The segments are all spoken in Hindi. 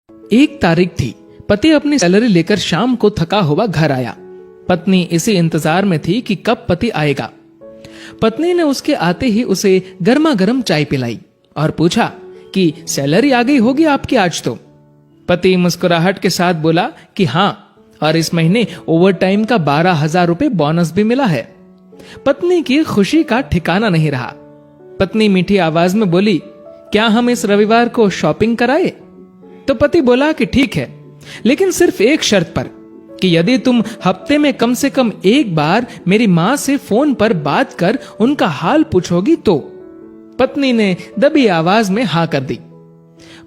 एक तारीख थी। पति अपनी सैलरी लेकर शाम को थका हुआ घर आया। पत्नी इसी इंतजार में थी कि कब पति आएगा। पत्नी ने उसके आते ही उसे गर्मा गर्म चाय पिलाई और पूछा कि सैलरी आ गई होगी आपकी आज तो। पति मुस्कुराहट के साथ बोला कि हाँ, और इस महीने ओवर टाइम का 12,000 रुपए बोनस भी मिला है। पत्नी की खुशी का ठिकाना नहीं रहा। पत्नी मीठी आवाज में बोली, क्या हम इस रविवार को शॉपिंग कराए? तो पति बोला कि ठीक है, लेकिन सिर्फ एक शर्त पर, कि यदि तुम हफ्ते में कम से कम एक बार मेरी मां से फोन पर बात कर उनका हाल पूछोगी तो। पत्नी ने दबी आवाज में हाँ कर दी।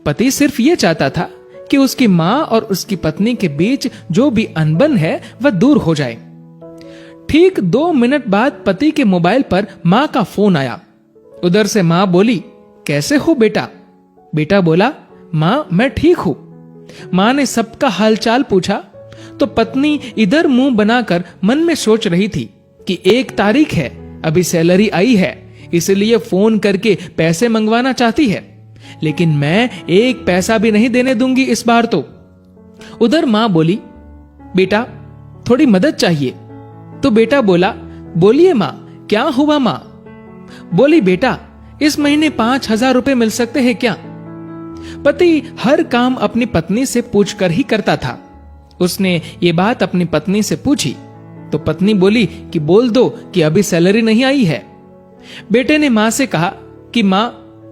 पति सिर्फ ये चाहता था कि उसकी मां और उसकी पत्नी के बीच जो भी अनबन है वह दूर हो जाए। ठीक 2 मिनट बाद पति के मोबाइल पर मां का फोन आया। उधर से मां बोली, कैसे हो बेटा? बेटा बोला, मां मैं ठीक हूं। मां ने सबका हालचाल पूछा तो पत्नी इधर मुंह बनाकर मन में सोच रही थी कि 1 तारीख है, अभी सैलरी आई है, इसलिए फोन करके पैसे मंगवाना चाहती है, लेकिन मैं 1 पैसा भी नहीं देने दूंगी इस बार तो। उधर मां बोली, बेटा थोड़ी मदद चाहिए। तो बेटा बोला, बोलिए मां, क्या हुआ मां? बोली, बेटा इस महीने 5,000 रुपए मिल सकते हैं क्या? पति हर काम अपनी पत्नी से पूछकर ही करता था। उसने ये बात अपनी पत्नी से पूछी तो पत्नी बोली कि बोल दो कि अभी सैलरी नहीं आई है। बेटे ने मां से कहा कि मां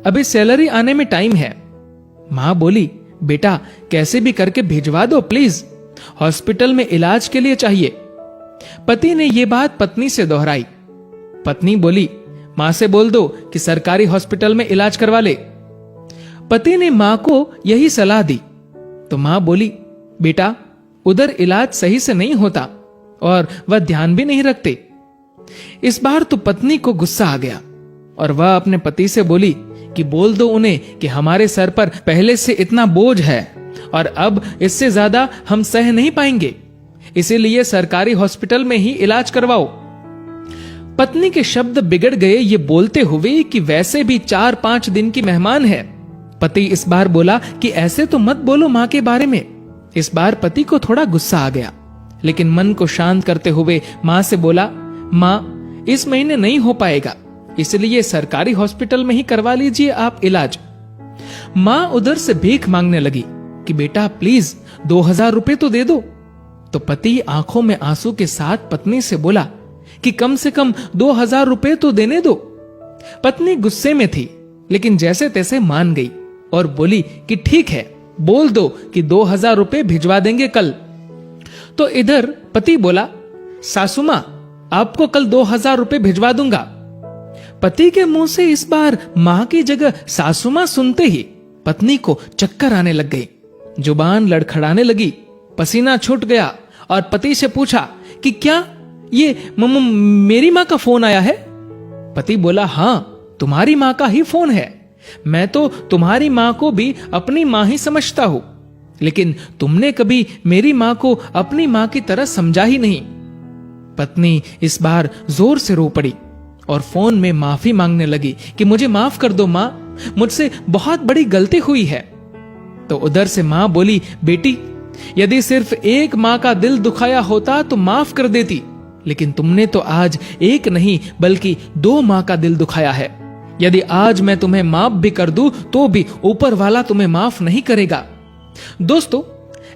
अभी सैलरी आने में टाइम है। मां बोली, बेटा कैसे भी करके भिजवा दो प्लीज, हॉस्पिटल में इलाज के लिए चाहिए। पति ने यह बात पत्नी से दोहराई। पत्नी बोली, मां से बोल दो कि सरकारी हॉस्पिटल में इलाज करवा ले। पति ने मां को यही सलाह दी तो मां बोली, बेटा उधर इलाज सही से नहीं होता और वह ध्यान भी नहीं रखते। इस बार तो पत्नी को गुस्सा आ गया और वह अपने पति से बोली कि बोल दो उन्हें कि हमारे सर पर पहले से इतना बोझ है और अब इससे ज्यादा हम सह नहीं पाएंगे, इसीलिए सरकारी हॉस्पिटल में ही इलाज करवाओ। पत्नी के शब्द बिगड़ गए ये बोलते हुए कि वैसे भी 4-5 दिन की मेहमान है। पति इस बार बोला कि ऐसे तो मत बोलो मां के बारे में। इस बार पति को थोड़ा गुस्सा आ गया, लेकिन मन को शांत करते हुए मां से बोला, मां इस महीने नहीं हो पाएगा, इसलिए सरकारी हॉस्पिटल में ही करवा लीजिए आप इलाज। मां उधर से भीख मांगने लगी कि बेटा प्लीज 2,000 रुपए तो दे दो। तो पति आंखों में आंसू के साथ पत्नी से बोला कि कम से कम 2,000 रुपए तो देने दो। पत्नी गुस्से में थी, लेकिन जैसे तैसे मान गई और बोली कि ठीक है, बोल दो कि 2,000 रुपए भिजवा देंगे कल। तो इधर पति बोला, सासू मां आपको कल 2,000 रुपए भिजवा दूंगा। पति के मुंह से इस बार मां की जगह सासू मां सुनते ही पत्नी को चक्कर आने लग गई, जुबान लड़खड़ाने लगी, पसीना छूट गया और पति से पूछा कि क्या ये मेरी मां का फोन आया है? पति बोला, हां तुम्हारी मां का ही फोन है। मैं तो तुम्हारी मां को भी अपनी मां ही समझता हूं, लेकिन तुमने कभी मेरी मां को अपनी मां की तरह समझा ही नहीं। पत्नी इस बार जोर से रो पड़ी और फोन में माफी मांगने लगी कि मुझे माफ कर दो मां, मुझसे बहुत बड़ी गलती हुई है। तो उधर से मां बोली, बेटी यदि सिर्फ एक मां का दिल दुखाया होता तो माफ कर देती, लेकिन तुमने तो आज एक नहीं बल्कि 2 मां का दिल दुखाया है। यदि आज मैं तुम्हें माफ भी कर दूं तो भी ऊपर वाला तुम्हें माफ नहीं करेगा। दोस्तों,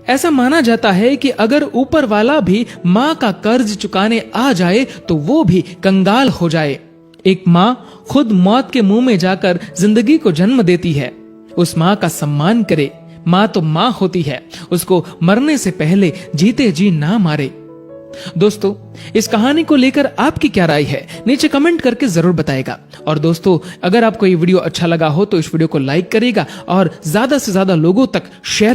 ऐसा माना जाता है कि अगर ऊपर वाला भी मां का कर्ज चुकाने आ जाए तो वो भी कंगाल हो जाए। एक मां खुद मौत के मुंह में जाकर जिंदगी को जन्म देती है। उस मां का सम्मान करे। मां तो मां होती है, उसको मरने से पहले जीते जी ना मारे। दोस्तों, इस कहानी को लेकर आपकी क्या राय है नीचे कमेंट करके जरूर बताएगा। और दोस्तों, अगर आपको ये वीडियो अच्छा लगा हो तो इस वीडियो को लाइक करिएगा और ज्यादा से ज्यादा लोगों तक शेयर